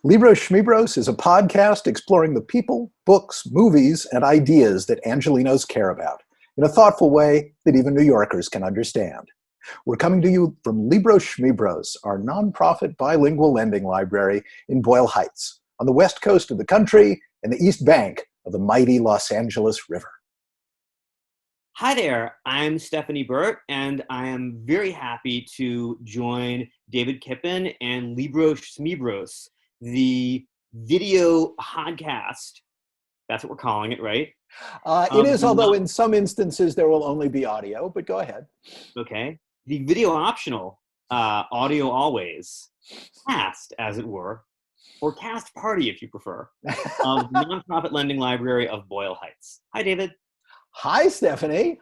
Libros Schmibros is a podcast exploring the people, books, movies, and ideas that Angelinos care about in a thoughtful way that even New Yorkers can understand. We're coming to you from Libros Schmibros, our nonprofit bilingual lending library in Boyle Heights, on the west coast of the country and the east bank of the mighty Los Angeles River. Hi there, I'm Stephanie Burt, and I am very happy to join David Kipen and Libros Schmibros, the video podcast. That's what we're calling it, right? It is, although in some instances there will only be audio, but go ahead. Okay. The video optional, audio always, cast, as it were, or cast party if you prefer, of the Nonprofit Lending Library of Boyle Heights. Hi, David. Hi, Stephanie.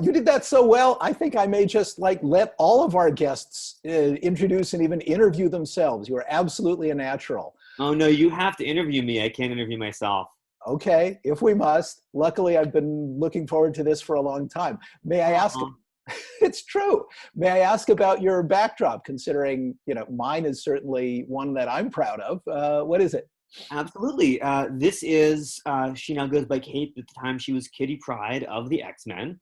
You did that so well, I think I may just let all of our guests introduce and even interview themselves. You are absolutely a natural. Oh, no, you have to interview me. I can't interview myself. Okay, if we must. Luckily, I've been looking forward to this for a long time. May I ask, it's true. May I ask about your backdrop, considering, mine is certainly one that I'm proud of. What is it? Absolutely. This is, she now goes by Kate. At the time, she was Kitty Pryde of the X-Men.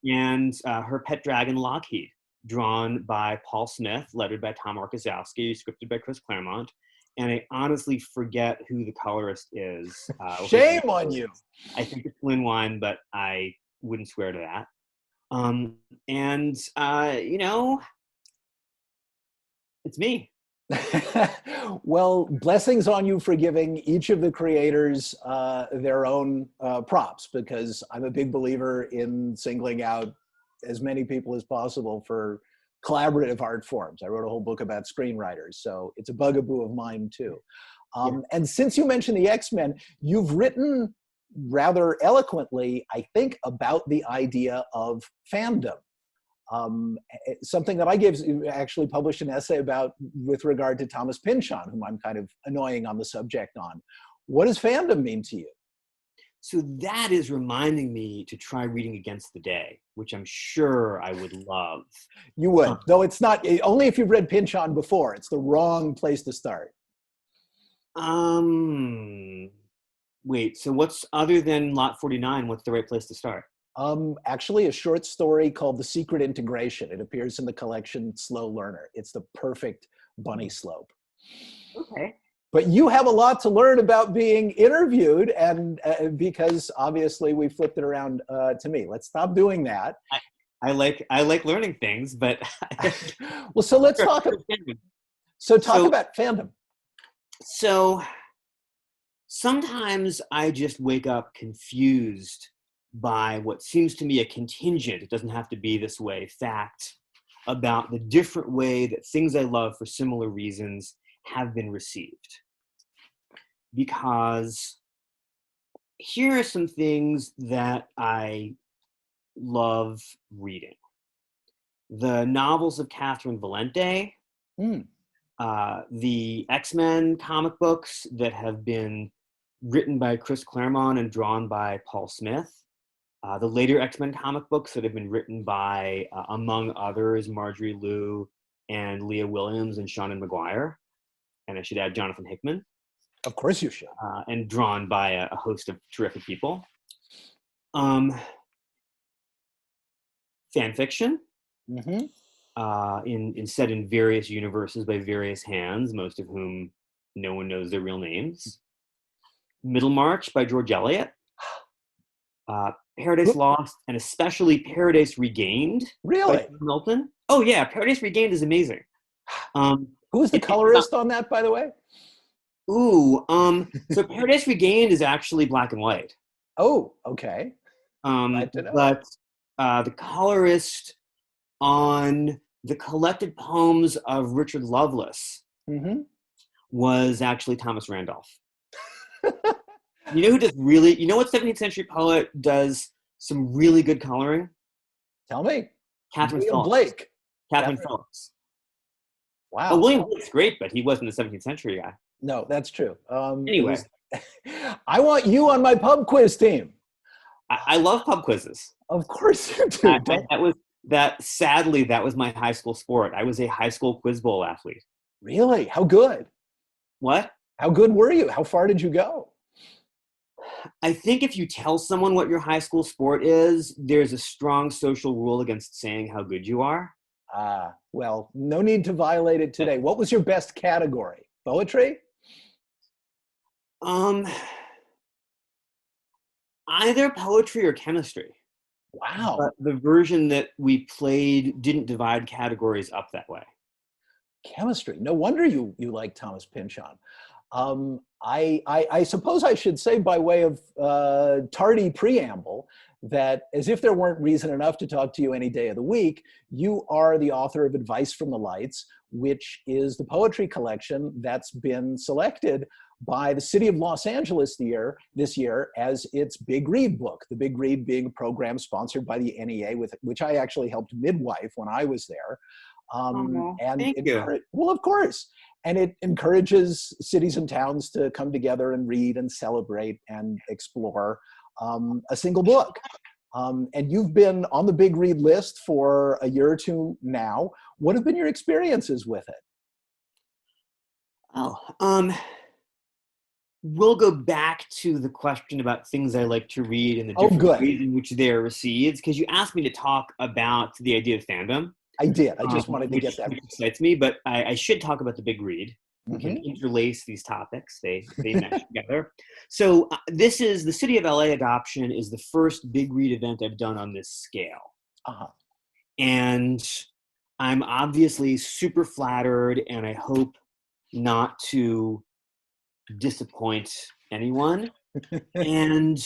And her pet dragon, Lockheed, drawn by Paul Smith, lettered by Tom Markosowski, scripted by Chris Claremont. And I honestly forget who the colorist is. Shame on you. I think it's Lynn Wine, but I wouldn't swear to that. It's me. Well, blessings on you for giving each of the creators their own props, because I'm a big believer in singling out as many people as possible for collaborative art forms. I wrote a whole book about screenwriters, so it's a bugaboo of mine too. And since you mentioned the X-Men, you've written rather eloquently, I think, about the idea of fandom. Something that I actually published an essay about with regard to Thomas Pynchon, whom I'm kind of annoying on the subject on. What does fandom mean to you? So that is reminding me to try reading Against the Day, which I'm sure I would love. You would, though it's not, only if you've read Pynchon before. It's the wrong place to start. Wait, so what's, other than Lot 49, what's the right place to start? Actually, a short story called The Secret Integration. It appears in the collection Slow Learner. It's the perfect bunny slope. Okay. But you have a lot to learn about being interviewed, and because obviously we flipped it around to me. Let's stop doing that. I like learning things, but well, so let's talk. About fandom. So sometimes I just wake up confused by what seems to me a contingent, it doesn't have to be this way, fact about the different way that things I love for similar reasons have been received. Because here are some things that I love reading. The novels of Catherine Valente, the X-Men comic books that have been written by Chris Claremont and drawn by Paul Smith, the later X-Men comic books that have been written by, among others, Marjorie Liu and Leah Williams and Seanan McGuire. And I should add Jonathan Hickman. Of course you should. And drawn by a host of terrific people. Fan fiction. Set in various universes by various hands, most of whom no one knows their real names. Middlemarch by George Eliot. Paradise Lost, and especially Paradise Regained. Really? By Milton. Oh yeah, Paradise Regained is amazing. Who's the colorist on that, by the way? So Paradise Regained is actually black and white. Oh, okay. But the colorist on the collected poems of Richard Lovelace was actually Thomas Randolph. You know who does what 17th century poet does some really good coloring? Tell me. Catherine Phillips. Blake. Catherine Phillips. Wow. Oh, William Blake's great, but he wasn't a 17th century guy. No, that's true. Anyway. I want you on my pub quiz team. I love pub quizzes. Of course you do. Sadly, that was my high school sport. I was a high school quiz bowl athlete. Really? How good? What? How good were you? How far did you go? I think if you tell someone what your high school sport is, there's a strong social rule against saying how good you are. Ah, well, no need to violate it today. What was your best category? Poetry? Um, Either poetry or chemistry. Wow. But the version that we played didn't divide categories up that way. Chemistry. No wonder you like Thomas Pynchon. I suppose I should say, by way of tardy preamble, that as if there weren't reason enough to talk to you any day of the week, you are the author of Advice from the Lights, which is the poetry collection that's been selected by the city of Los Angeles this year as its Big Read book. The Big Read being a program sponsored by the NEA, with which I actually helped midwife when I was there. Oh, And thank you. well, of course. And it encourages cities and towns to come together and read and celebrate and explore a single book. And you've been on the Big Read list for a year or two now. What have been your experiences with it? Oh, we'll go back to the question about things I like to read and the Oh, different good. ways in which they're received, because you asked me to talk about the idea of fandom, I did. I just wanted to get that. which excites me, but I should talk about the Big Read. We can Mhm. interlace these topics. They mesh together. So this is the City of LA adoption is the first Big Read event I've done on this scale. Uh-huh. And I'm obviously super flattered, and I hope not to disappoint anyone. And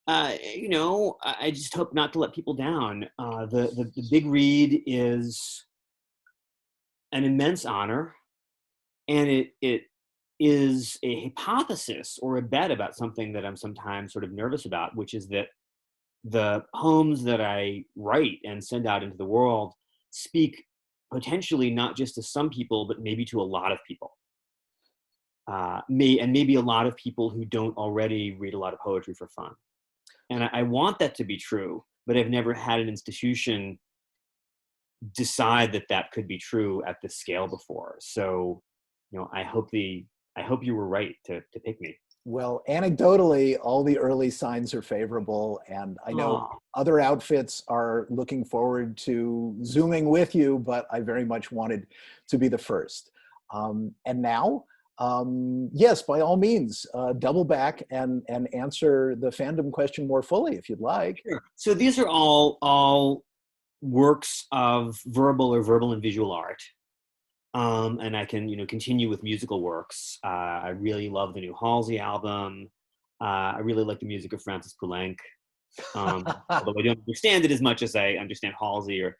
I just hope not to let people down. The Big Read is an immense honor, and it is a hypothesis or a bet about something that I'm sometimes sort of nervous about, which is that the poems that I write and send out into the world speak potentially not just to some people, but maybe to a lot of people. Maybe a lot of people who don't already read a lot of poetry for fun. And I want that to be true, but I've never had an institution decide that that could be true at this scale before. So, I hope you were right to pick me. Well, anecdotally, all the early signs are favorable, and I know Oh, other outfits are looking forward to Zooming with you, but I very much wanted to be the first. And now, yes, by all means, double back and answer the fandom question more fully if you'd like. sure. So these are all works of verbal and visual art. And I can, continue with musical works. I really love the new Halsey album. I really like the music of Francis Poulenc. Although I don't understand it as much as I understand Halsey, or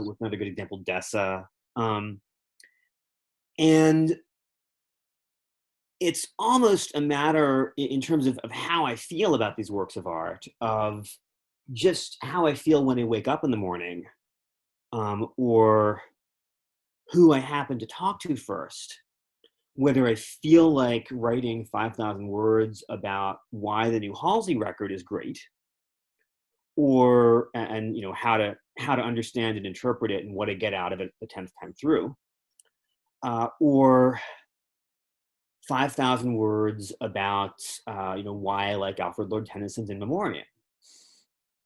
with another good example, Dessa. And it's almost a matter in terms of how I feel about these works of art, of just how I feel when I wake up in the morning, or who I happen to talk to first. Whether I feel like writing 5,000 words about why the new Halsey record is great, or and how to understand and interpret it and what I get out of it the 10th time through, or 5,000 words about why I like Alfred Lord Tennyson's In Memoriam.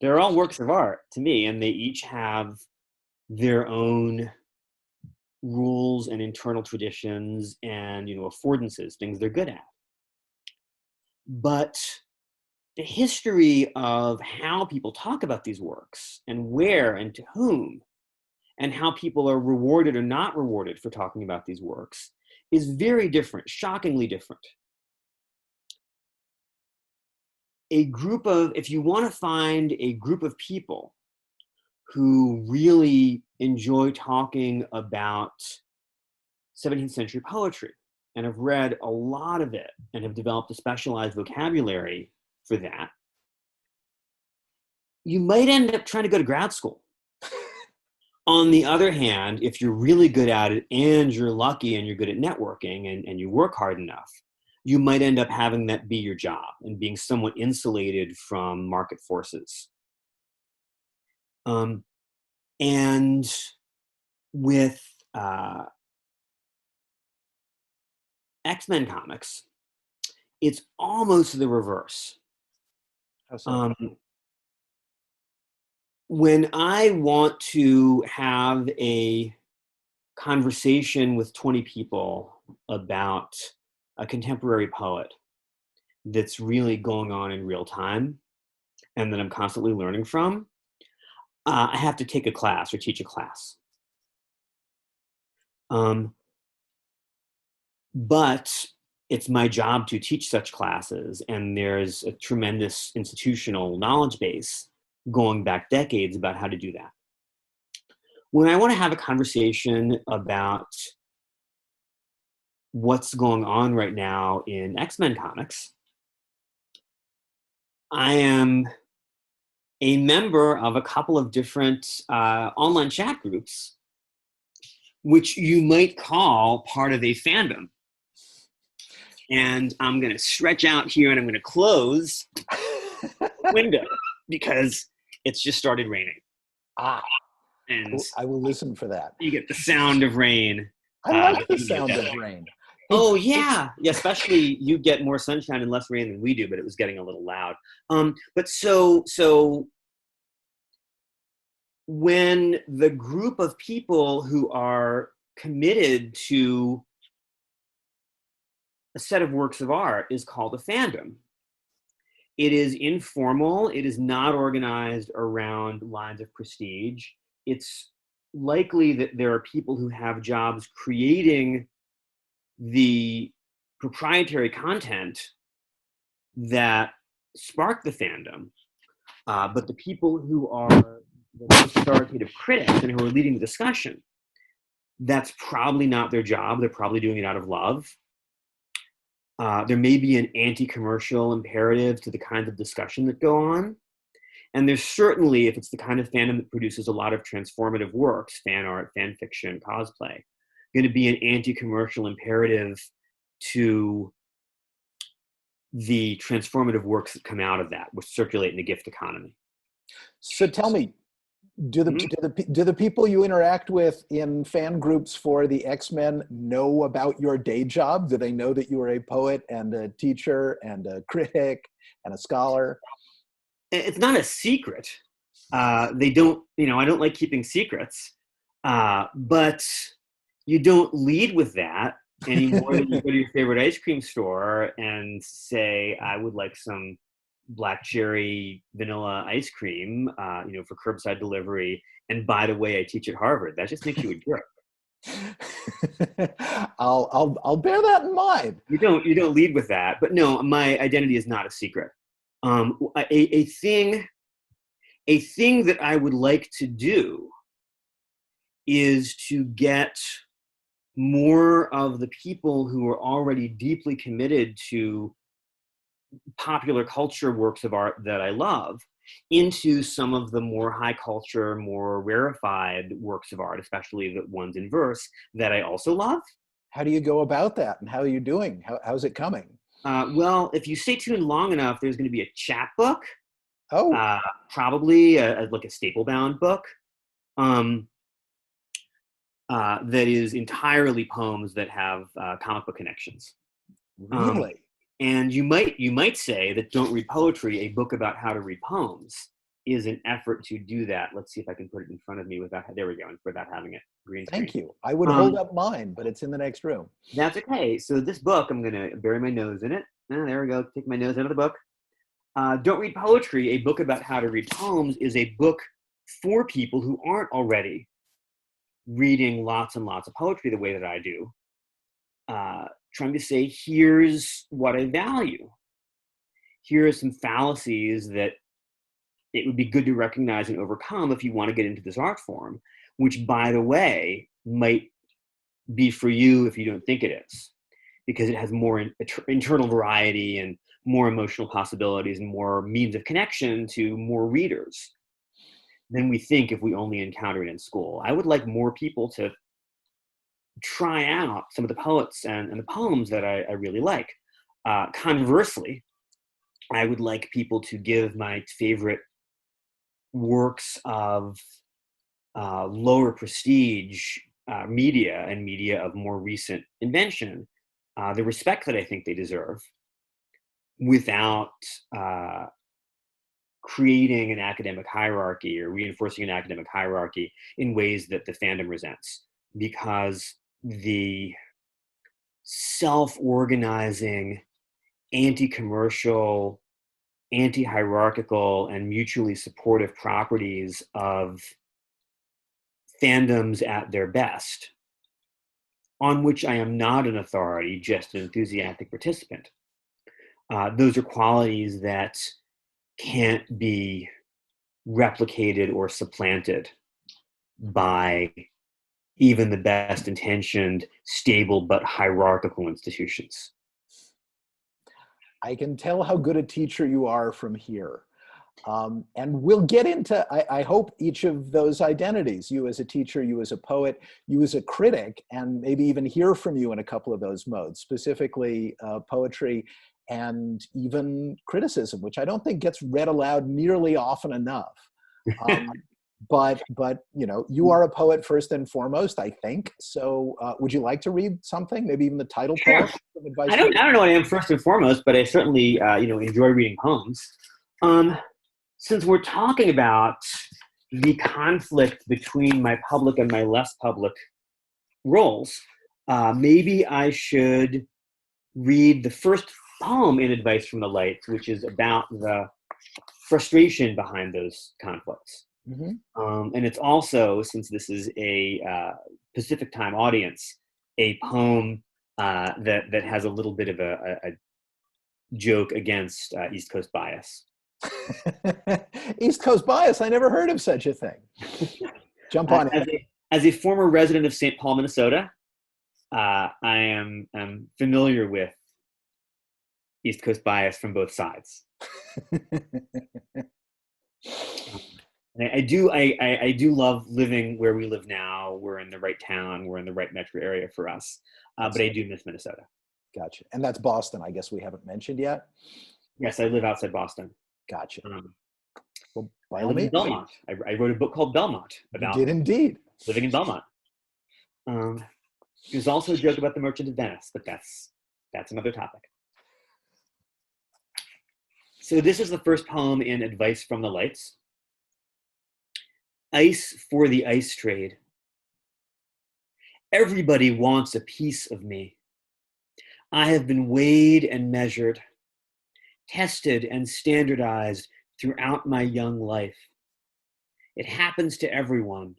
They're all works of art to me, and they each have their own rules and internal traditions and affordances, things they're good at. But the history of how people talk about these works and where and to whom, and how people are rewarded or not rewarded for talking about these works is very different, shockingly different. If you want to find a group of people who really enjoy talking about 17th century poetry and have read a lot of it and have developed a specialized vocabulary for that, you might end up trying to go to grad school. On the other hand, if you're really good at it and you're lucky and you're good at networking and you work hard enough, you might end up having that be your job and being somewhat insulated from market forces. And with X-Men comics, it's almost the reverse. How so? When I want to have a conversation with 20 people about a contemporary poet that's really going on in real time and that I'm constantly learning from, I have to take a class or teach a class. But it's my job to teach such classes, and there's a tremendous institutional knowledge base going back decades about how to do that. When I want to have a conversation about what's going on right now in X-Men comics, I am a member of a couple of different online chat groups, which you might call part of a fandom. And I'm going to stretch out here and I'm going to close the window because it's just started raining. And I will listen for that. You get the sound of rain. I like the sound of rain. Oh, yeah. Especially you get more sunshine and less rain than we do, but it was getting a little loud. But so when the group of people who are committed to a set of works of art is called a fandom. It is informal. It is not organized around lines of prestige. It's likely that there are people who have jobs creating the proprietary content that spark the fandom. But the people who are the most authoritative critics and who are leading the discussion, that's probably not their job. They're probably doing it out of love. There may be an anti-commercial imperative to the kinds of discussion that go on. And there's certainly, if it's the kind of fandom that produces a lot of transformative works, fan art, fan fiction, cosplay, going to be an anti-commercial imperative to the transformative works that come out of that, which circulate in the gift economy. So tell me, do the people you interact with in fan groups for the X-Men know about your day job? Do they know that you are a poet and a teacher and a critic and a scholar? It's not a secret. They don't, I don't like keeping secrets, but you don't lead with that any more than you go to your favorite ice cream store and say, I would like some black cherry vanilla ice cream, for curbside delivery. And by the way, I teach at Harvard. That just makes you a jerk. I'll bear that in mind. You don't lead with that, but no, my identity is not a secret. A thing that I would like to do is to get more of the people who are already deeply committed to popular culture works of art that I love into some of the more high culture, more rarefied works of art, especially the ones in verse that I also love. How do you go about that, and how are you doing? How's it coming? Well, if you stay tuned long enough, there's going to be a chapbook. Oh, probably like a staple-bound book that is entirely poems that have comic book connections. really? And you might say that Don't Read Poetry, a book about how to read poems, is an effort to do that. Let's see if I can put it in front of me without, there we go, without having it green screen. Thank you. I would hold up mine, but it's in the next room. That's okay. So this book, I'm going to bury my nose in it. There we go. Take my nose out of the book. Don't Read Poetry, a book about how to read poems, is a book for people who aren't already reading lots and lots of poetry the way that I do. Trying to say, here's what I value. Here are some fallacies that it would be good to recognize and overcome if you want to get into this art form, which, by the way, might be for you if you don't think it is, because it has more internal variety and more emotional possibilities and more means of connection to more readers than we think if we only encounter it in school. I would like more people to try out some of the poets and the poems that I really like. Conversely, I would like people to give my favorite works of lower prestige media and media of more recent invention the respect that I think they deserve without creating an academic hierarchy or reinforcing an academic hierarchy in ways that the fandom resents. Because the self-organizing, anti-commercial, anti-hierarchical, and mutually supportive properties of fandoms at their best, on which I am not an authority, just an enthusiastic participant. Those are qualities that can't be replicated or supplanted by even the best intentioned, stable, but hierarchical institutions. I can tell how good a teacher you are from here. And we'll get into, I hope, each of those identities, you as a teacher, you as a poet, you as a critic, and maybe even hear from you in a couple of those modes, specifically poetry and even criticism, which I don't think gets read aloud nearly often enough. But you know, you are a poet first and foremost, I think. So would you like to read something, maybe even the title Sure. poem? I don't know what I am first and foremost, but I certainly enjoy reading poems. Since we're talking about the conflict between my public and my less public roles, maybe I should read the first poem in Advice from the Lights, which is about the frustration behind those conflicts. Mm-hmm. And it's also, since this is a Pacific time audience, a poem that has a little bit of a joke against East Coast bias. East Coast bias, I never heard of such a thing. Jump on it. As a former resident of St. Paul, Minnesota, I am familiar with East Coast bias from both sides. And I do love living where we live now. We're in the right town. We're in the right metro area for us. But I do miss Minnesota. Gotcha. And that's Boston, I guess we haven't mentioned yet. Yes, I live outside Boston. Gotcha. Well, I live in Belmont. I wrote a book called Belmont about you did indeed living in Belmont. There's also a joke about the Merchant of Venice, but that's another topic. So this is the first poem in Advice from the Lights. Ice for the ice trade. Everybody wants a piece of me. I have been weighed and measured, tested and standardized throughout my young life. It happens to everyone,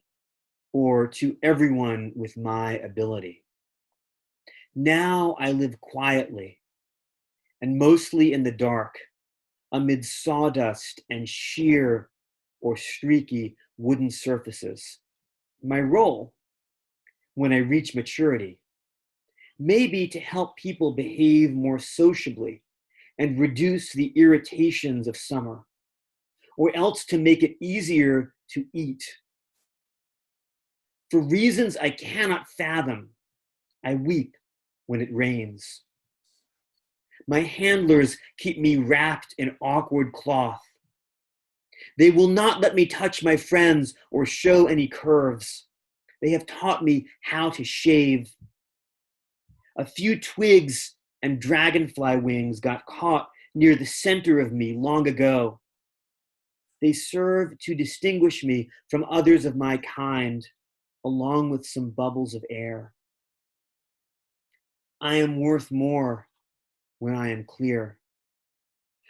or to everyone with my ability. Now I live quietly and mostly in the dark, amid sawdust and sheer or streaky wooden surfaces. My role, when I reach maturity, may be to help people behave more sociably and reduce the irritations of summer, or else to make it easier to eat. For reasons I cannot fathom, I weep when it rains. My handlers keep me wrapped in awkward cloth. They will not let me touch my friends or show any curves. They have taught me how to shave. A few twigs and dragonfly wings got caught near the center of me long ago. They serve to distinguish me from others of my kind, along with some bubbles of air. I am worth more when I am clear.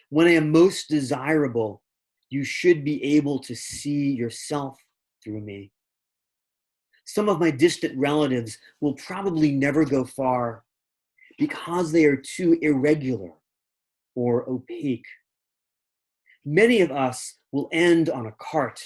When I am most desirable, you should be able to see yourself through me. Some of my distant relatives will probably never go far because they are too irregular or opaque. Many of us will end on a cart.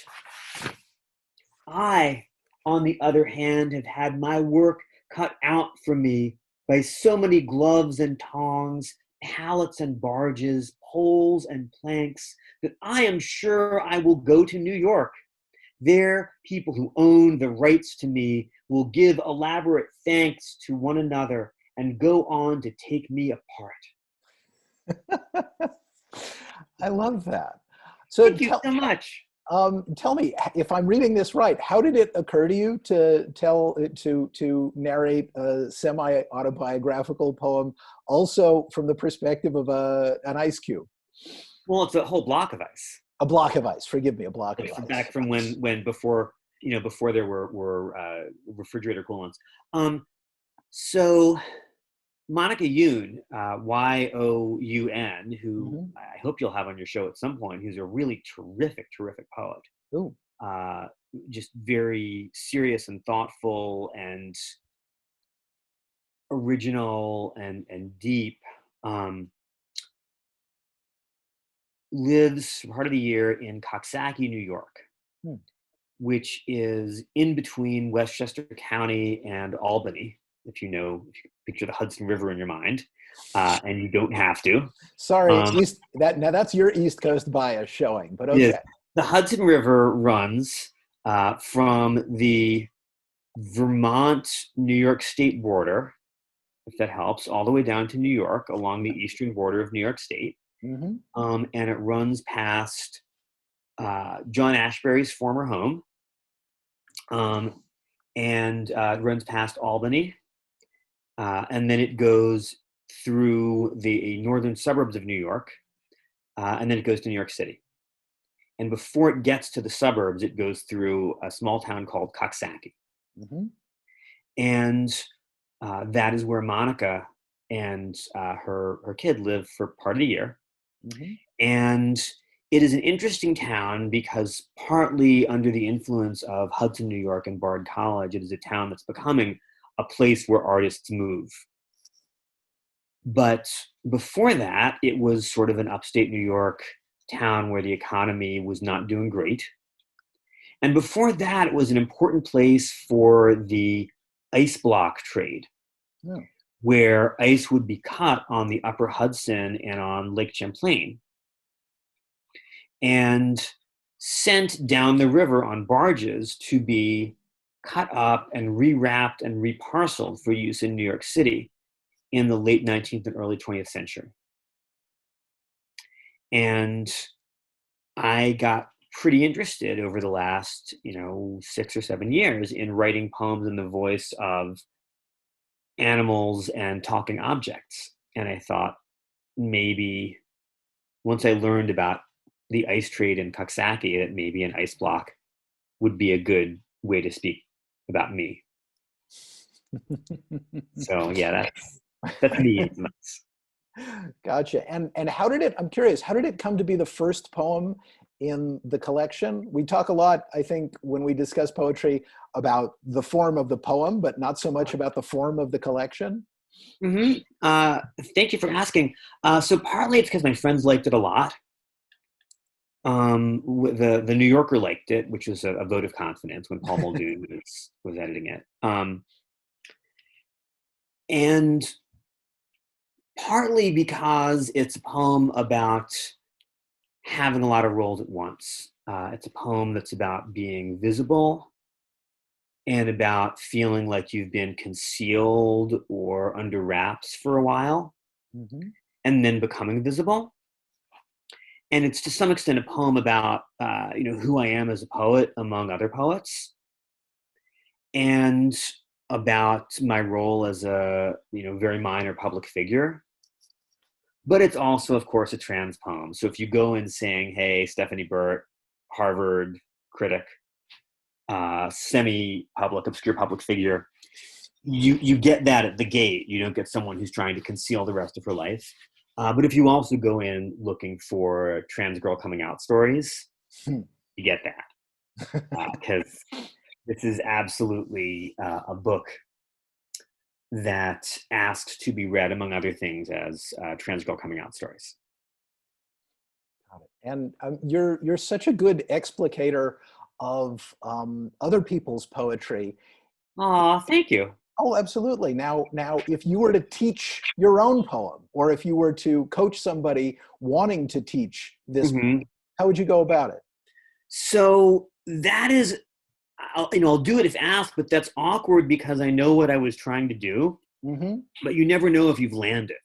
I, on the other hand, have had my work cut out for me by so many gloves and tongs, pallets and barges, poles and planks, that I am sure I will go to New York. There, people who own the rights to me will give elaborate thanks to one another and go on to take me apart. I love that. So Thank you so much. Tell me, if I'm reading this right, how did it occur to you to to narrate a semi-autobiographical poem, also from the perspective of an ice cube? Well, it's a whole block of ice. A block of ice. Forgive me, a block of ice. Back from when before before there were refrigerator coolants. So Monica Youn, Youn, who I hope you'll have on your show at some point, who's a really terrific poet. Ooh. Just very serious and thoughtful and original and deep. Lives part of the year in Coxsackie, New York, which is in between Westchester County and Albany. If you picture the Hudson River in your mind, and you don't have to. Sorry, now that's your East Coast bias showing, but okay. Yes. The Hudson River runs from the Vermont-New York state border, if that helps, all the way down to New York along the eastern border of New York State. And it runs past John Ashbery's former home, and runs past Albany, and then it goes through the northern suburbs of New York, and then it goes to New York City. And before it gets to the suburbs, it goes through a small town called Coxsackie. And that is where Monica and her kid live for part of the year. And it is an interesting town because partly under the influence of Hudson, New York and Bard College, it is a town that's becoming a place where artists move. But before that, it was sort of an upstate New York town where the economy was not doing great. And before that, it was an important place for the ice block trade, where ice would be cut on the upper Hudson and on Lake Champlain and sent down the river on barges to be cut up and rewrapped and reparceled for use in New York City in the late 19th and early 20th century. And I got pretty interested over the last, 6 or 7 years in writing poems in the voice of animals and talking objects. And I thought maybe once I learned about the ice trade in Coxsackie, that maybe an ice block would be a good way to speak about me. So yeah, that's me. Gotcha. And I'm curious, how did it come to be the first poem in the collection? We talk a lot, I think, when we discuss poetry about the form of the poem, but not so much about the form of the collection. Thank you for asking. So partly it's because my friends liked it a lot. The New Yorker liked it, which was a vote of confidence when Paul Muldoon was editing it. And partly because it's a poem about having a lot of roles at once. It's a poem that's about being visible and about feeling like you've been concealed or under wraps for a while, and then becoming visible. And it's to some extent a poem about, who I am as a poet among other poets, and about my role as a, very minor public figure. But it's also, of course, a trans poem. So if you go in saying, hey, Stephanie Burt, Harvard critic, semi-public, obscure public figure, you get that at the gate. You don't get someone who's trying to conceal the rest of her life. But if you also go in looking for trans girl coming out stories, you get that. Because this is absolutely a book that asks to be read, among other things, as trans girl coming out stories. Got it. And you're such a good explicator of other people's poetry. Aw, thank you. Oh, absolutely. Now, if you were to teach your own poem, or if you were to coach somebody wanting to teach this, how would you go about it? So that is, I'll do it if asked, but that's awkward because I know what I was trying to do, but you never know if you've landed,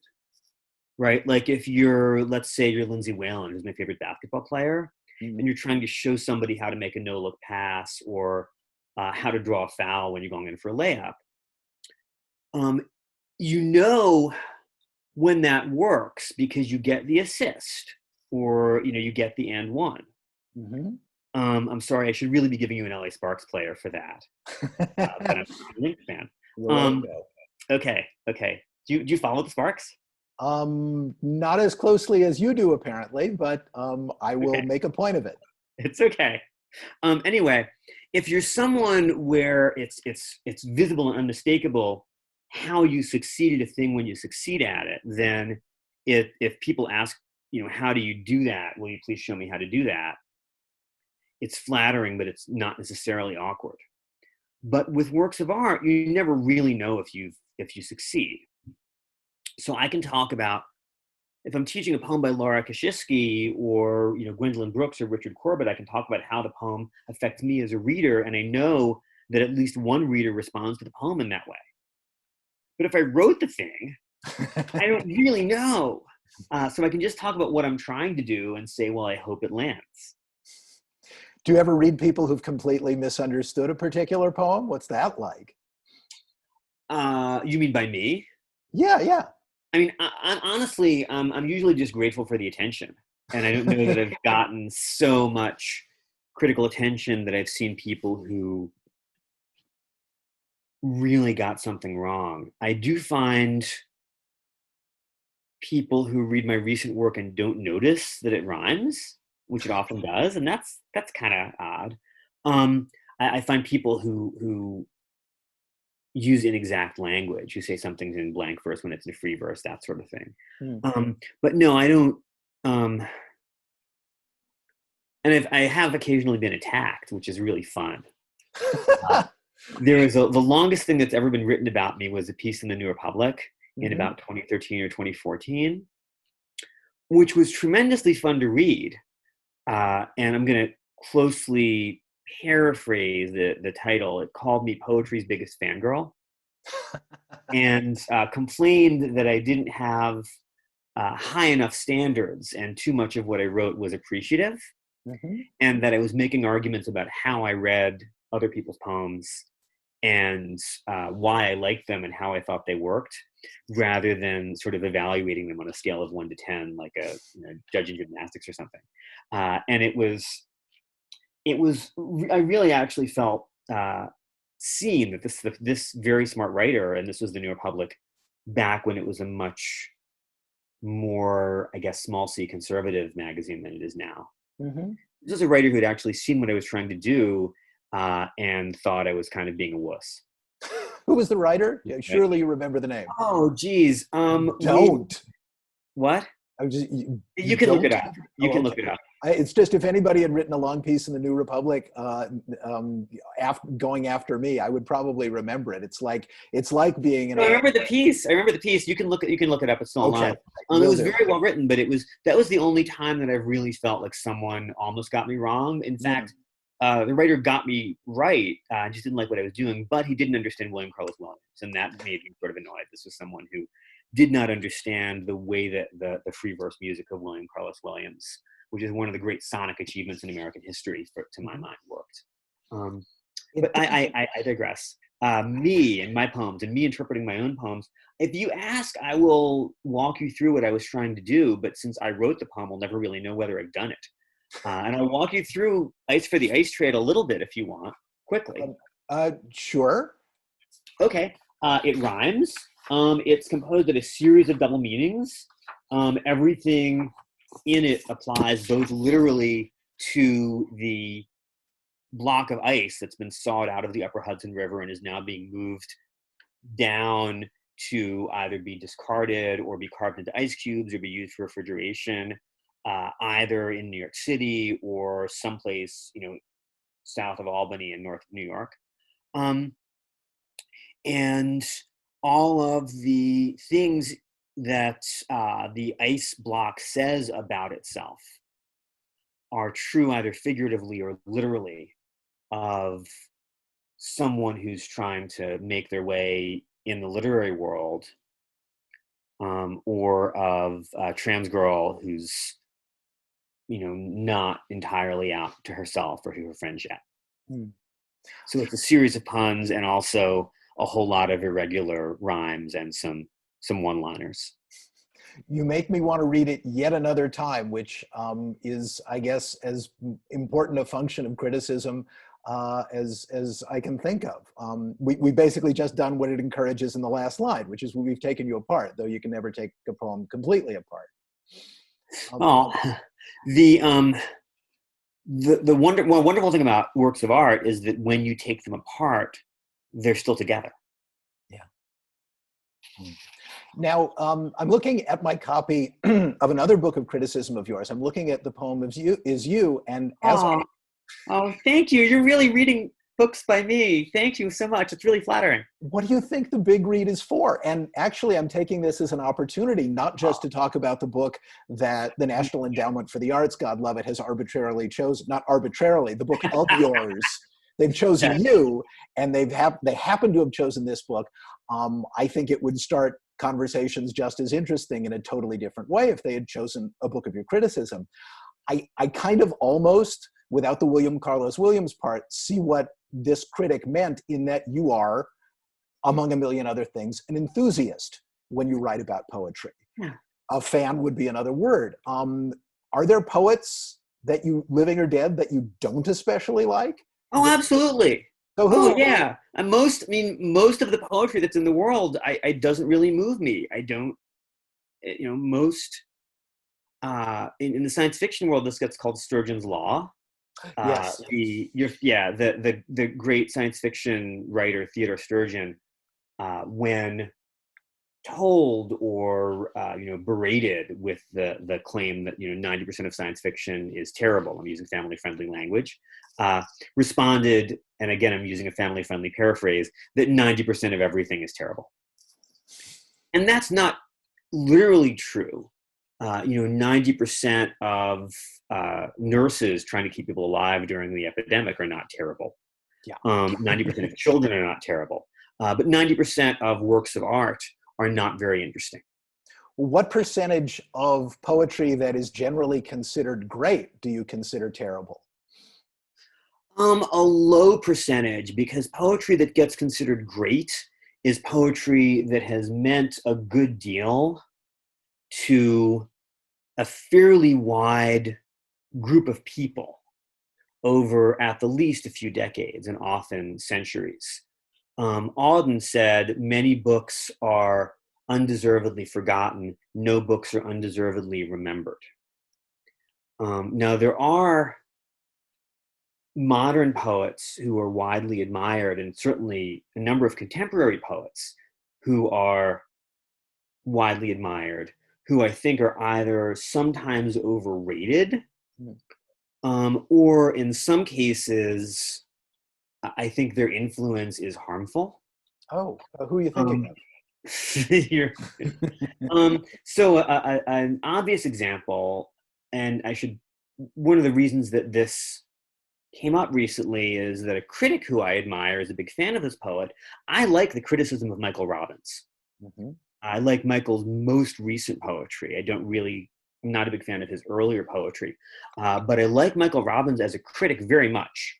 right? Like if let's say you're Lindsay Whalen, who's my favorite basketball player, Mm. and you're trying to show somebody how to make a no-look pass or how to draw a foul when you're going in for a layup. You know when that works because you get the assist or you get the and one. Mm-hmm. I'm sorry, I should really be giving you an LA Sparks player for that. But I'm a Lynx fan. Okay. Do you follow the Sparks? Not as closely as you do, apparently, but I will make a point of it. It's okay. Anyway, if you're someone where it's visible and unmistakable how you succeed at a thing when you succeed at it, then if people ask, how do you do that? Will you please show me how to do that? It's flattering, but it's not necessarily awkward. But with works of art, you never really know if you succeed. So I can talk about, if I'm teaching a poem by Laura Kosciuszki or Gwendolyn Brooks or Richard Corbett, I can talk about how the poem affects me as a reader, and I know that at least one reader responds to the poem in that way. But if I wrote the thing, I don't really know. So I can just talk about what I'm trying to do and say, well, I hope it lands. Do you ever read people who've completely misunderstood a particular poem? What's that like? You mean by me? Yeah. I mean, honestly, I'm usually just grateful for the attention. And I don't know that I've gotten so much critical attention that I've seen people who really got something wrong. I do find people who read my recent work and don't notice that it rhymes, which it often does, and that's kind of odd. I find people who use inexact language, who say something's in blank verse when it's in free verse, that sort of thing. But no, I don't. And I have occasionally been attacked, which is really fun. There was the longest thing that's ever been written about me was a piece in the New Republic in about 2013 or 2014, which was tremendously fun to read. And I'm going to closely paraphrase the title. It called me poetry's biggest fangirl and complained that I didn't have high enough standards and too much of what I wrote was appreciative, and that I was making arguments about how I read other people's poems and why I liked them and how I thought they worked, rather than sort of evaluating them on a scale of 1 to 10, like a judge in gymnastics or something. And I really actually felt seen that this very smart writer, and this was the New Republic back when it was a much more, I guess, small c conservative magazine than it is now. This was a writer who had actually seen what I was trying to do and thought I was kind of being a wuss. Who was the writer? Yeah, surely you remember the name. Oh, geez. Don't. What? You can look it up. You can look it up. It's just, if anybody had written a long piece in the New Republic going after me, I would probably remember it. It's like being in I remember the piece. You can look it up. It's still online. It was very well written, but that was the only time that I've really felt like someone almost got me wrong. In fact, the writer got me right. I just didn't like what I was doing, but he didn't understand William Carlos Williams, and that made me sort of annoyed. This was someone who did not understand the way that the free verse music of William Carlos Williams, which is one of the great sonic achievements in American history, to my mind, worked. But I digress. Me and my poems, and me interpreting my own poems. If you ask, I will walk you through what I was trying to do, but since I wrote the poem, I'll never really know whether I've done it. And I'll walk you through Ice for the Ice Trade a little bit if you want, quickly. Sure. Okay. It rhymes. It's composed of a series of double meanings. Everything in it applies both literally to the block of ice that's been sawed out of the upper Hudson River and is now being moved down to either be discarded or be carved into ice cubes or be used for refrigeration, either in New York City or someplace, south of Albany in North New York. And all of the things that the ice block says about itself are true either figuratively or literally of someone who's trying to make their way in the literary world, or of a trans girl who's not entirely out to herself or to her friends yet. Hmm. So it's a series of puns and also a whole lot of irregular rhymes and some one-liners. You make me want to read it yet another time, which is, I guess, as important a function of criticism as I can think of. We basically just done what it encourages in the last line, which is we've taken you apart, though you can never take a poem completely apart. Well, the wonderful thing about works of art is that when you take them apart, they're still together. Yeah. Now, I'm looking at my copy of another book of criticism of yours. I'm looking at the poem Is You, and as thank you. You're really reading books by me. Thank you so much. It's really flattering. What do you think the big read is for? And actually, I'm taking this as an opportunity, not just to talk about the book that the National Endowment for the Arts, God love it, has arbitrarily chosen, not arbitrarily, the book of yours. They've chosen you, and they happen to have chosen this book. I think it would start conversations just as interesting in a totally different way if they had chosen a book of your criticism. I kind of almost, without the William Carlos Williams part, see what this critic meant, in that you are, among a million other things, an enthusiast when you write about poetry. Yeah. A fan would be another word. Are there poets that you, living or dead, that you don't especially like? Oh, absolutely. So who? Oh, yeah. And most of the poetry that's in the world, I doesn't really move me. I don't, most, in the science fiction world, this gets called Sturgeon's Law. Yes. The great science fiction writer Theodore Sturgeon, when told or berated with the claim that 90% of science fiction is terrible, I'm using family-friendly language, responded, and again I'm using a family-friendly paraphrase, that 90% of everything is terrible. And that's not literally true. 90% of nurses trying to keep people alive during the epidemic are not terrible. Yeah. 90% of children are not terrible. But 90% of works of art are not very interesting. What percentage of poetry that is generally considered great do you consider terrible? A low percentage, because poetry that gets considered great is poetry that has meant a good deal to a fairly wide group of people over at the least a few decades and often centuries. Auden said, many books are undeservedly forgotten, no books are undeservedly remembered. Now, there are modern poets who are widely admired, and certainly a number of contemporary poets who are widely admired, who I think are either sometimes overrated, or in some cases, I think their influence is harmful. Oh, who are you thinking of? So an obvious example, and one of the reasons that this came up recently is that a critic who I admire is a big fan of this poet. I like the criticism of Michael Robbins. Mm-hmm. I like Michael's most recent poetry. I'm not a big fan of his earlier poetry, but I like Michael Robbins as a critic very much.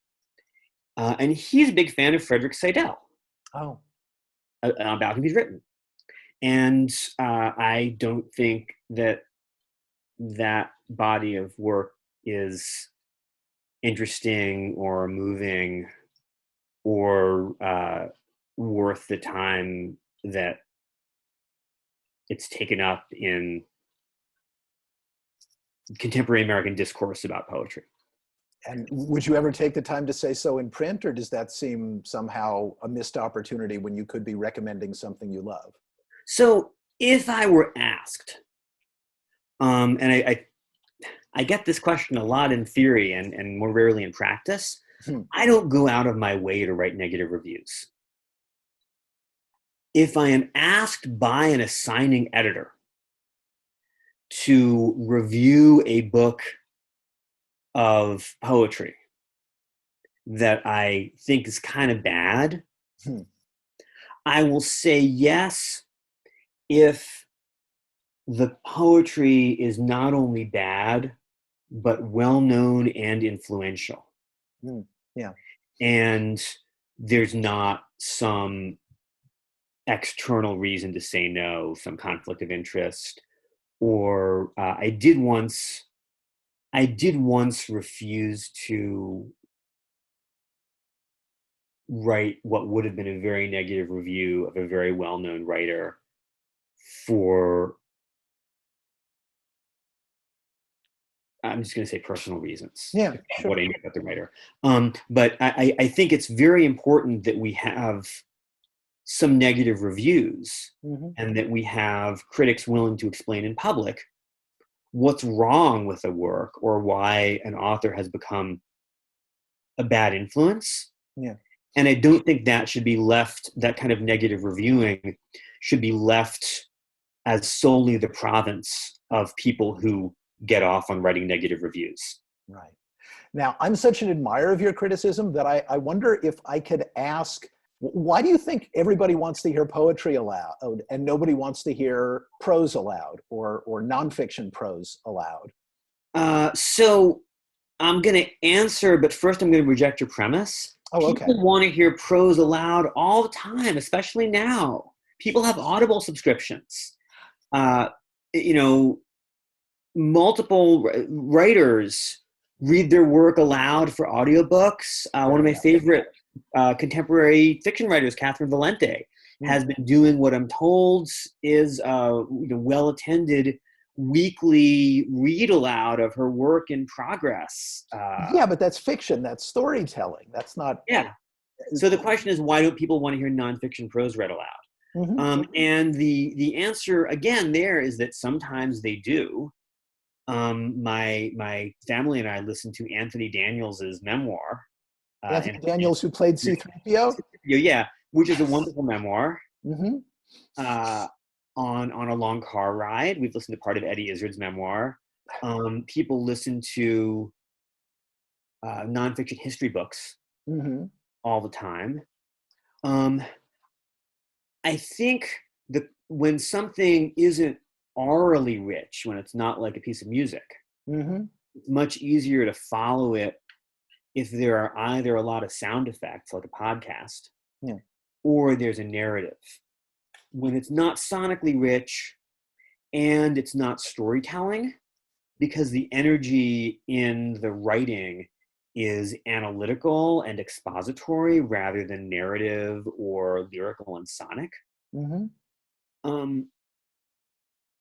And he's a big fan of Frederick Seidel. Oh. About whom he's written. And I don't think that body of work is interesting or moving or worth the time that it's taken up in contemporary American discourse about poetry. And would you ever take the time to say so in print, or does that seem somehow a missed opportunity when you could be recommending something you love? So if I were asked, and I get this question a lot in theory and more rarely in practice, I don't go out of my way to write negative reviews. If I am asked by an assigning editor to review a book of poetry that I think is kind of bad, I will say yes if the poetry is not only bad, but well-known and influential. Yeah. And there's not some external reason to say no, some conflict of interest, or I did once refuse to write what would have been a very negative review of a very well-known writer for, I'm just going to say, personal reasons. Yeah, sure. What I knew about the writer. But I think it's very important that we have some negative reviews, and that we have critics willing to explain in public what's wrong with a work or why an author has become a bad influence. Yeah. And I don't think that should be left, that kind of negative reviewing should be left as solely the province of people who get off on writing negative reviews. Right. Now, I'm such an admirer of your criticism that I wonder if I could ask, why do you think everybody wants to hear poetry aloud and nobody wants to hear prose aloud or nonfiction prose aloud? So I'm going to answer, but first I'm going to reject your premise. Oh, okay. People want to hear prose aloud all the time, especially now. People have Audible subscriptions. Multiple writers read their work aloud for audiobooks. One of my favorite contemporary fiction writers, Catherine Valente, has been doing what I'm told is well-attended weekly read aloud of her work in progress. Yeah, but that's fiction. That's storytelling. That's not. Yeah. So the question is, why don't people want to hear nonfiction prose read aloud? And the answer again there is that sometimes they do. My family and I listened to Anthony Daniels's memoir. Anthony Daniels, who played C-3PO? Yeah, which is a wonderful memoir. On a long car ride. We've listened to part of Eddie Izzard's memoir. People listen to nonfiction history books all the time. I think that when something isn't aurally rich, when it's not like a piece of music, it's much easier to follow it if there are either a lot of sound effects, like a podcast, or there's a narrative. When it's not sonically rich and it's not storytelling, because the energy in the writing is analytical and expository rather than narrative or lyrical and sonic.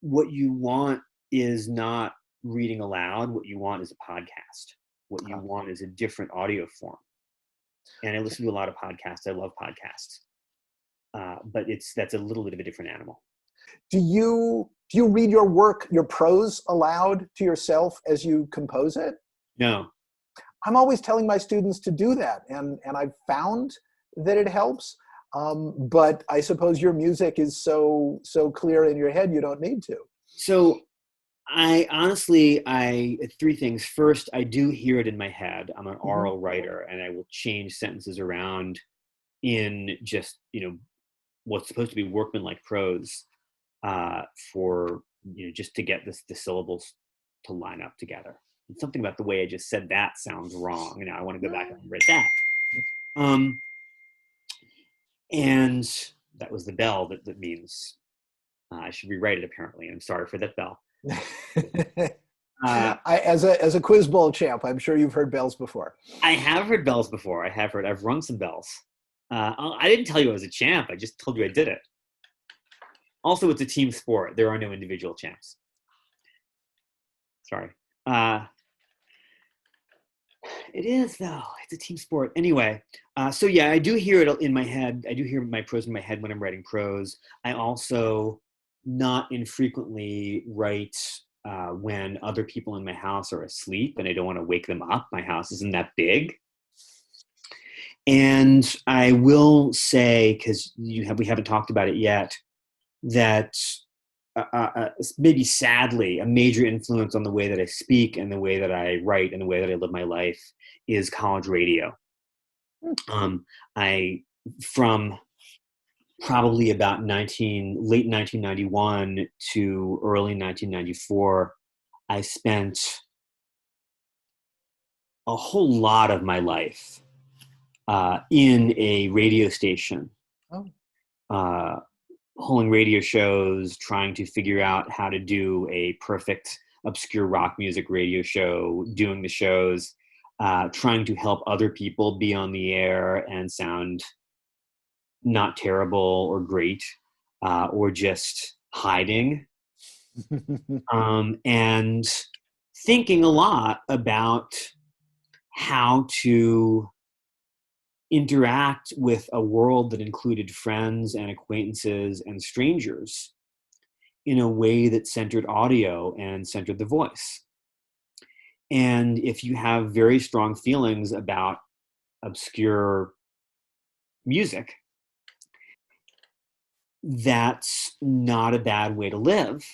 What you want is not reading aloud. What you want is a podcast. What you want is a different audio form. And I listen to a lot of podcasts. I love podcasts. But that's a little bit of a different animal. Do you read your work, your prose, aloud to yourself as you compose it? No. I'm always telling my students to do that, and I've found that it helps. But I suppose your music is so clear in your head, you don't need to. So I honestly, three things. First, I do hear it in my head. I'm an oral writer, and I will change sentences around in just, what's supposed to be workmanlike prose for, just to get the syllables to line up together. And something about the way I just said that sounds wrong. I want to go back and write that. And that was the bell that means I should rewrite it, apparently. I'm sorry for that bell. As a Quiz Bowl champ, I'm sure you've heard bells before. I have heard bells before. I've rung some bells. I didn't tell you I was a champ. I just told you I did it. Also, it's a team sport. There are no individual champs. Sorry. It is, though. It's a team sport. Anyway, so yeah, I do hear it in my head. I do hear my prose in my head when I'm writing prose. I also not infrequently write when other people in my house are asleep and I don't want to wake them up. My house isn't that big. And I will say, because we haven't talked about it yet, that maybe sadly, a major influence on the way that I speak and the way that I write and the way that I live my life is college radio. From probably about late 1991 to early 1994, I spent a whole lot of my life in a radio station, Oh. pulling radio shows, trying to figure out how to do a perfect obscure rock music radio show, doing the shows, trying to help other people be on the air and sound not terrible or great, or just hiding. And thinking a lot about how to interact with a world that included friends and acquaintances and strangers in a way that centered audio and centered the voice. And if you have very strong feelings about obscure music, that's not a bad way to live.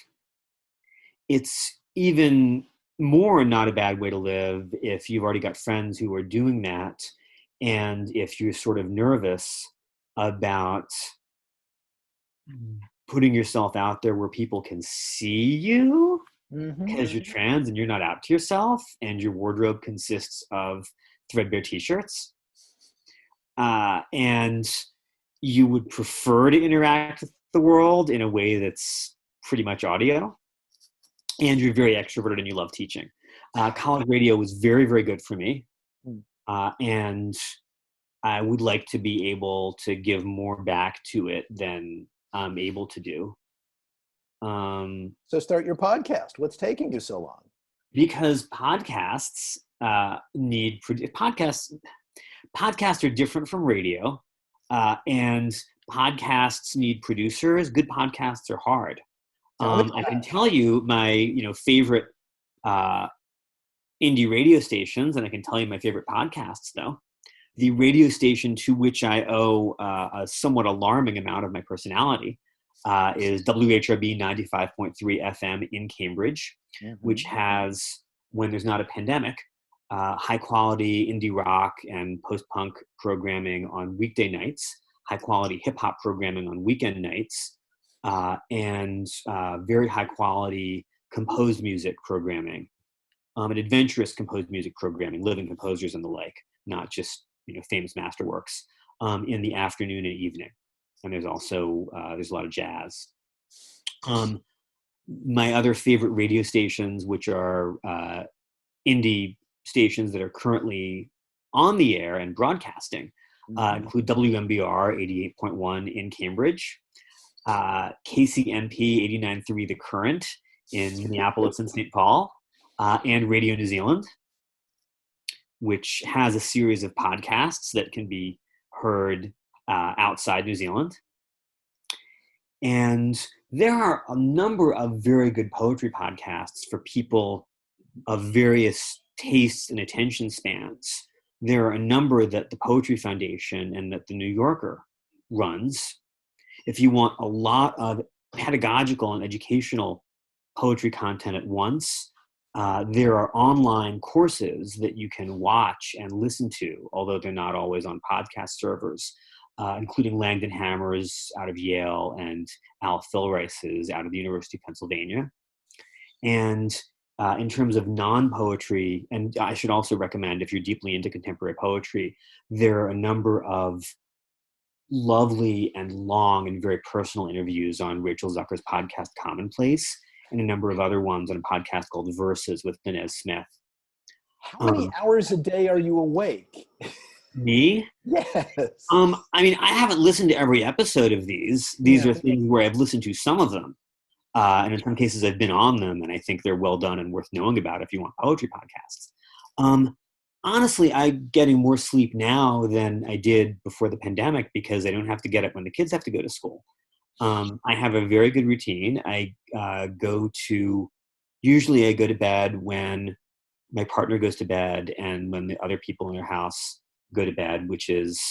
It's even more not a bad way to live if you've already got friends who are doing that, and if you're sort of nervous about putting yourself out there where people can see you because you're trans and you're not out to yourself and your wardrobe consists of threadbare t-shirts, and you would prefer to interact with the world in a way that's pretty much audio, and you're very extroverted and you love teaching. College radio was very, very good for me. And I would like to be able to give more back to it than I'm able to do. So start your podcast. What's taking you so long? Because podcasts podcasts are different from radio, and podcasts need producers. Good podcasts are hard. I can tell you my favorite indie radio stations, and I can tell you my favorite podcasts, though. The radio station to which I owe a somewhat alarming amount of my personality is WHRB 95.3 FM in Cambridge, which has, when there's not a pandemic, high-quality indie rock and post-punk programming on weekday nights, high-quality hip-hop programming on weekend nights, and very high-quality composed music programming, and adventurous composed music programming, living composers and the like, not just famous masterworks, in the afternoon and evening. And there's also there's a lot of jazz. My other favorite radio stations, which are indie stations that are currently on the air and broadcasting, include WMBR 88.1 in Cambridge, KCMP 89.3 The Current in Minneapolis and St. Paul, and Radio New Zealand, which has a series of podcasts that can be heard outside New Zealand. And there are a number of very good poetry podcasts for people of various tastes and attention spans. There are a number that the Poetry Foundation and that the New Yorker runs. If you want a lot of pedagogical and educational poetry content at once, there are online courses that you can watch and listen to, although they're not always on podcast servers, including Langdon Hammer's out of Yale and Al Philrice's out of the University of Pennsylvania. And in terms of non-poetry, and I should also recommend, if you're deeply into contemporary poetry, there are a number of lovely and long and very personal interviews on Rachel Zucker's podcast Commonplace, and a number of other ones on a podcast called Verses with Inez Smith. How many hours a day are you awake? Me? Yes. I mean, I haven't listened to every episode of these. These are things where I've listened to some of them. And in some cases I've been on them, and I think they're well done and worth knowing about if you want poetry podcasts. Honestly, I'm getting more sleep now than I did before the pandemic because I don't have to get up when the kids have to go to school. I have a very good routine. I usually I go to bed when my partner goes to bed and when the other people in our house go to bed, which is,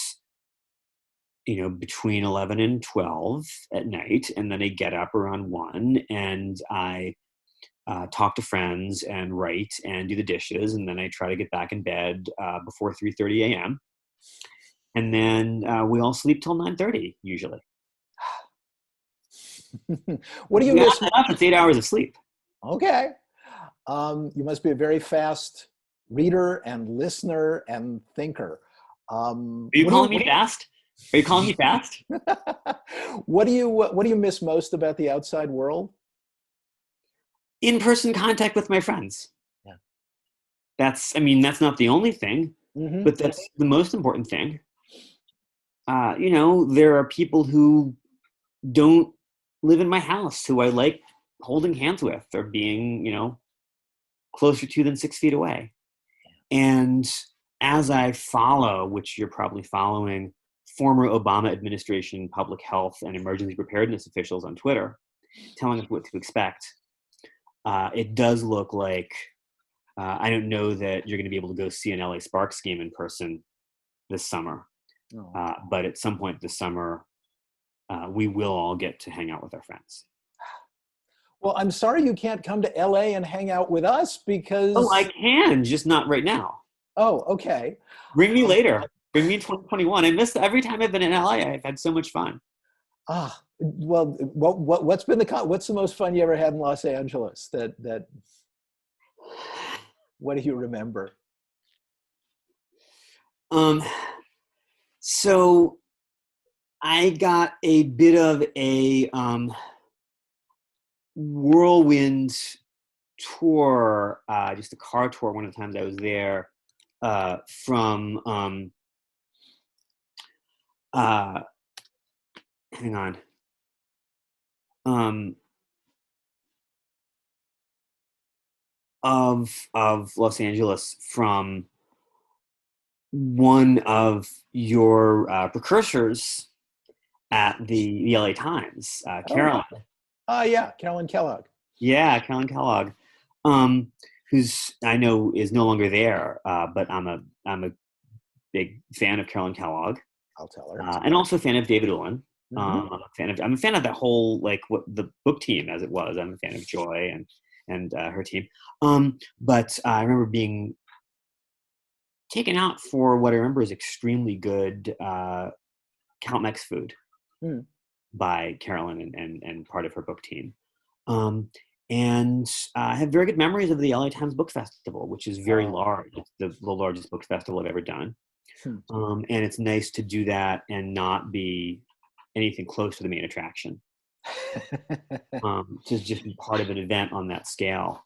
between 11 and 12 at night. And then I get up around 1 and I talk to friends and write and do the dishes. And then I try to get back in bed before 3:30 a.m. And then we all sleep till 9:30 usually. What do you miss? It's 8 hours of sleep. Okay. You must be a very fast reader and listener and thinker. Are you calling me fast? Are you calling me fast? What do you miss most about the outside world? In-person contact with my friends. Yeah. That's not the only thing, but that's the most important thing. There are people who don't live in my house who I like holding hands with or being, closer to than 6 feet away. And as I follow, which you're probably following, former Obama administration public health and emergency preparedness officials on Twitter, telling us what to expect, it does look like, I don't know that you're going to be able to go see an LA Sparks game in person this summer. But at some point this summer, we will all get to hang out with our friends. Well, I'm sorry you can't come to LA and hang out with us because... Oh, I can, just not right now. Oh, okay. Bring me later. Bring me in 2021. I miss every time I've been in LA. I've had so much fun. Well, what's the most fun you ever had in Los Angeles? What do you remember? So I got a bit of a whirlwind tour, just a car tour one of the times I was there, from hang on. Of Los Angeles from one of your precursors at the LA Times, Carolyn. Yeah, Carolyn Kellogg. Yeah, Carolyn Kellogg, who's I know is no longer there, but I'm a big fan of Carolyn Kellogg. I'll tell her. And also a fan of David Ulin. I'm a fan of that whole, like, what the book team as it was. I'm a fan of Joy and her team. But I remember being taken out for what I remember is extremely good Count Mex food by Carolyn and part of her book team. And I have very good memories of the LA Times Book Festival, which is very large. It's the largest book festival I've ever done. And it's nice to do that and not be anything close to the main attraction. To just be part of an event on that scale.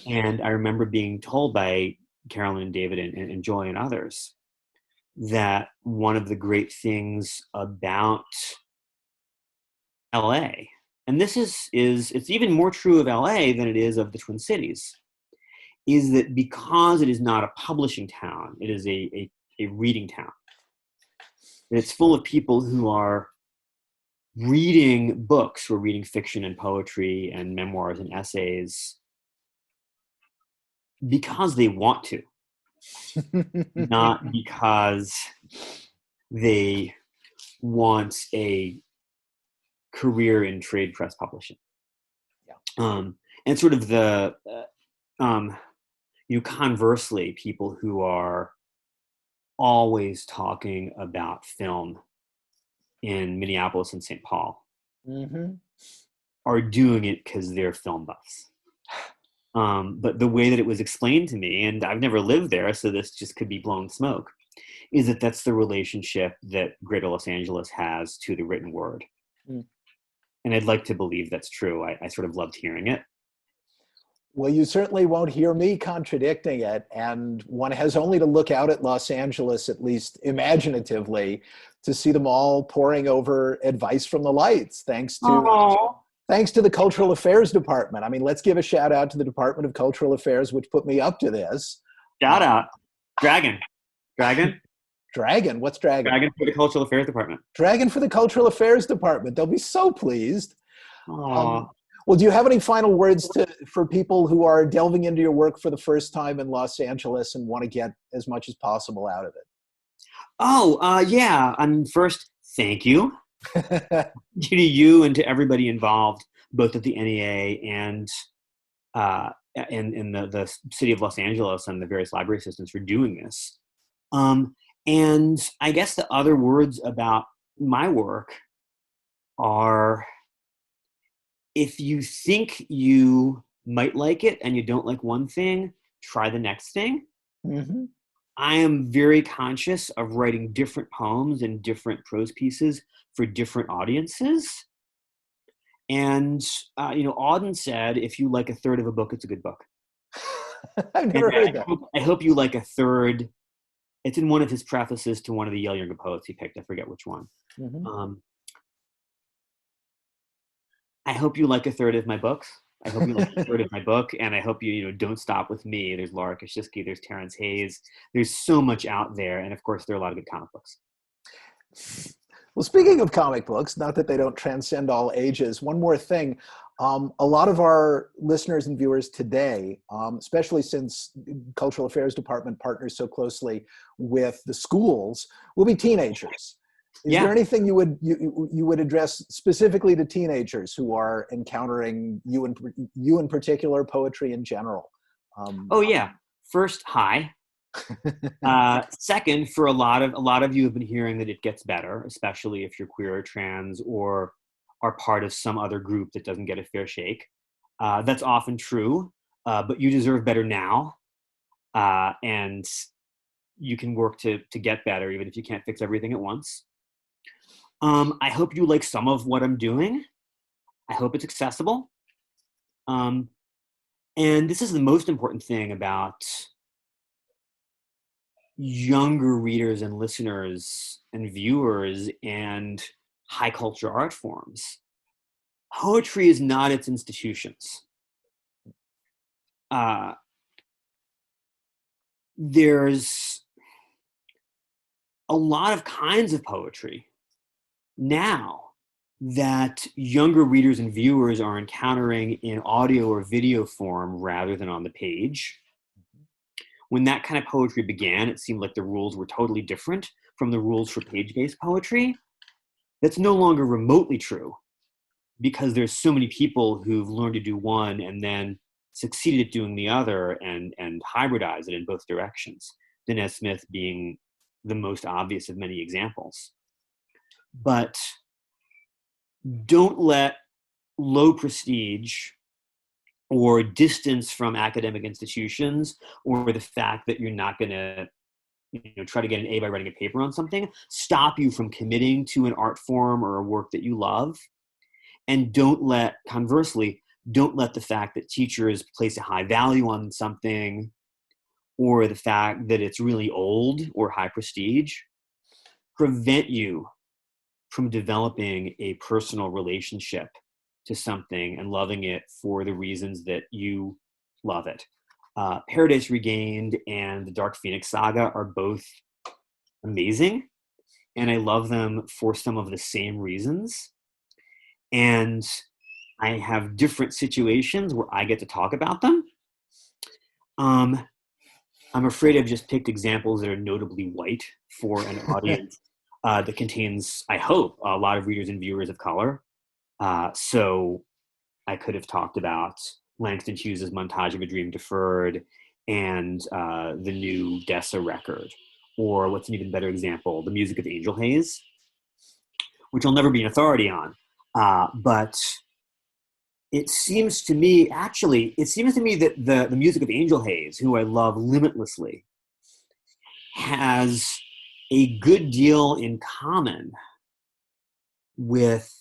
And I remember being told by Carolyn and David and Joy and others that one of the great things about LA, and this is it's even more true of LA than it is of the Twin Cities, is that because it is not a publishing town, it is a reading town. And it's full of people who are reading books, who are reading fiction and poetry and memoirs and essays because they want to, not because they want a career in trade press publishing. And sort of the, conversely, people who are always talking about film in Minneapolis and St. Paul are doing it because they're film buffs. But the way that it was explained to me, and I've never lived there, so this just could be blown smoke, is that that's the relationship that Greater Los Angeles has to the written word. And I'd like to believe that's true. I sort of loved hearing it. Well, you certainly won't hear me contradicting it. And one has only to look out at Los Angeles, at least imaginatively, to see them all poring over advice from the lights, thanks to the Cultural Affairs Department. I mean, let's give a shout out to the Department of Cultural Affairs, which put me up to this. Shout out. Dragon. Dragon? What's Dragon? Dragon for the Cultural Affairs Department. Dragon for the Cultural Affairs Department. They'll be so pleased. Well, do you have any final words for people who are delving into your work for the first time in Los Angeles and want to get as much as possible out of it? Yeah. First, thank you. To you and to everybody involved, both at the NEA and in the city of Los Angeles and the various library systems for doing this. And I guess the other words about my work are, if you think you might like it and you don't like one thing, try the next thing. Hmm. I am very conscious of writing different poems and different prose pieces for different audiences. And, Auden said, if you like a third of a book, it's a good book. I've And never heard that. I hope you like a third. It's in one of his prefaces to one of the Yale Younger Poets he picked. I forget which one. Hmm. I hope you like a third of my books. I hope you like a third of my book, and I hope you don't stop with me. There's Laura Kosciuszki, there's Terrence Hayes. There's so much out there, and of course, there are a lot of good comic books. Well, speaking of comic books, not that they don't transcend all ages, one more thing. A lot of our listeners and viewers today, especially since Cultural Affairs Department partners so closely with the schools, will be teenagers. Is Yeah. there anything you would address specifically to teenagers who are encountering you in particular, poetry in general? Oh yeah. First, hi. Second, for a lot of you have been hearing that it gets better, especially if you're queer or trans or are part of some other group that doesn't get a fair shake. That's often true, but you deserve better now, and you can work to get better, even if you can't fix everything at once. I hope you like some of what I'm doing. I hope it's accessible. And this is the most important thing about younger readers and listeners and viewers and high culture art forms. Poetry is not its institutions. There's a lot of kinds of poetry now that younger readers and viewers are encountering in audio or video form rather than on the page. When that kind of poetry began, it seemed like the rules were totally different from the rules for page-based poetry. That's no longer remotely true because there's so many people who've learned to do one and then succeeded at doing the other and hybridize it in both directions. Danez Smith being the most obvious of many examples. But don't let low prestige or distance from academic institutions or the fact that you're not going to try to get an A by writing a paper on something stop you from committing to an art form or a work that you love. And conversely, don't let the fact that teachers place a high value on something or the fact that it's really old or high prestige prevent you from developing a personal relationship to something and loving it for the reasons that you love it. Paradise Regained and the Dark Phoenix Saga are both amazing, and I love them for some of the same reasons. And I have different situations where I get to talk about them. I'm afraid I've just picked examples that are notably white for an audience that contains, I hope, a lot of readers and viewers of color. So I could have talked about Langston Hughes' Montage of a Dream Deferred and the new Dessa record, or what's an even better example, the music of Angel Haze, which I'll never be an authority on. But it seems to me that the music of Angel Haze, who I love limitlessly, has a good deal in common with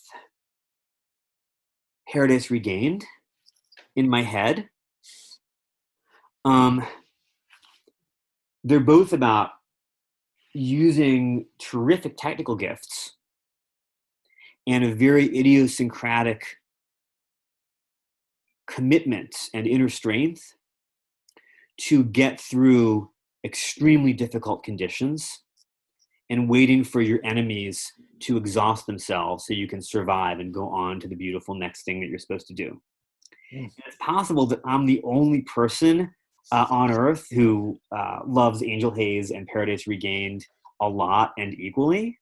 Paradise Regained in my head. They're both about using terrific technical gifts and a very idiosyncratic commitment and inner strength to get through extremely difficult conditions and waiting for your enemies to exhaust themselves so you can survive and go on to the beautiful next thing that you're supposed to do. It's possible that I'm the only person on earth who loves Angel Haze and Paradise Regained a lot and equally,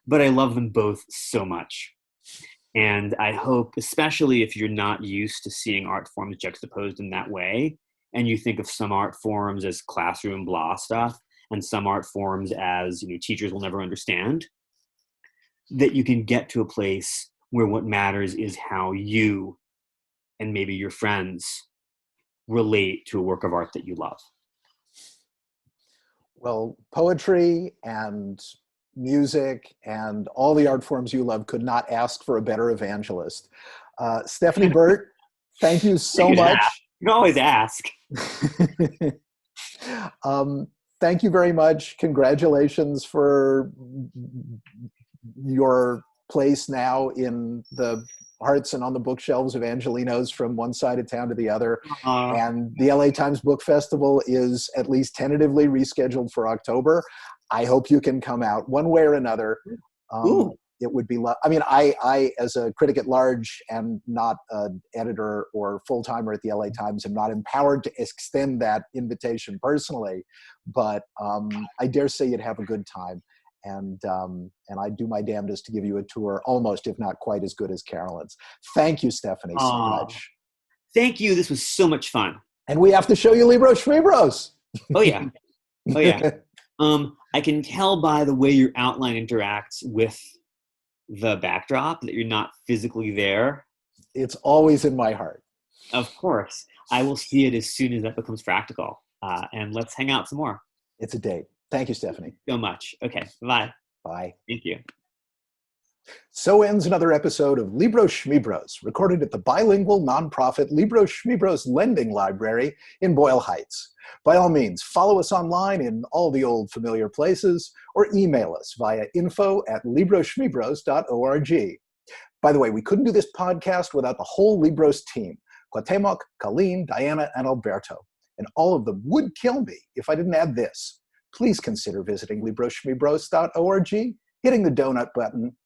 but I love them both so much. And I hope, especially if you're not used to seeing art forms juxtaposed in that way, and you think of some art forms as classroom blah stuff, and some art forms as teachers will never understand, that you can get to a place where what matters is how you and maybe your friends relate to a work of art that you love. Well, poetry and music and all the art forms you love could not ask for a better evangelist. Stephanie Burt, thank you so much. You can always ask. Thank you very much. Congratulations for your place now in the hearts and on the bookshelves of Angelinos from one side of town to the other. And the LA Times Book Festival is at least tentatively rescheduled for October. I hope you can come out one way or another. It would be, I mean, I, as a critic at large and not an editor or full-timer at the LA Times, am not empowered to extend that invitation personally, but I dare say you'd have a good time. And I'd do my damnedest to give you a tour, almost, if not quite as good as Carolyn's. Thank you, Stephanie, so much. Thank you. This was so much fun. And we have to show you Libros Schmibros. Oh, yeah. Oh, yeah. I can tell by the way your outline interacts with the backdrop that you're not physically there. It's always in my heart. Of course. I will see it as soon as that becomes practical. And let's hang out some more. It's a date. Thank you, Stephanie. So much. Okay. Bye. Bye. Thank you. So ends another episode of Libros Schmibros, recorded at the bilingual nonprofit Libros Schmibros Lending Library in Boyle Heights. By all means, follow us online in all the old familiar places, or email us via info@libroschmibros.org. By the way, we couldn't do this podcast without the whole Libros team, Cuauhtemoc, Colleen, Diana, and Alberto. And all of them would kill me if I didn't add this. Please consider visiting libroschmibros.org, hitting the donut button,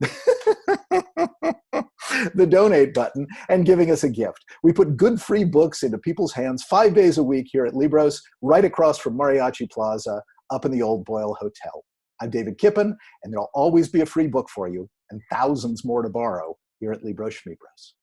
the donate button, and giving us a gift. We put good free books into people's hands 5 days a week here at Libros, right across from Mariachi Plaza, up in the old Boyle Hotel. I'm David Kipen, and there'll always be a free book for you, and thousands more to borrow here at Libros Schmibros.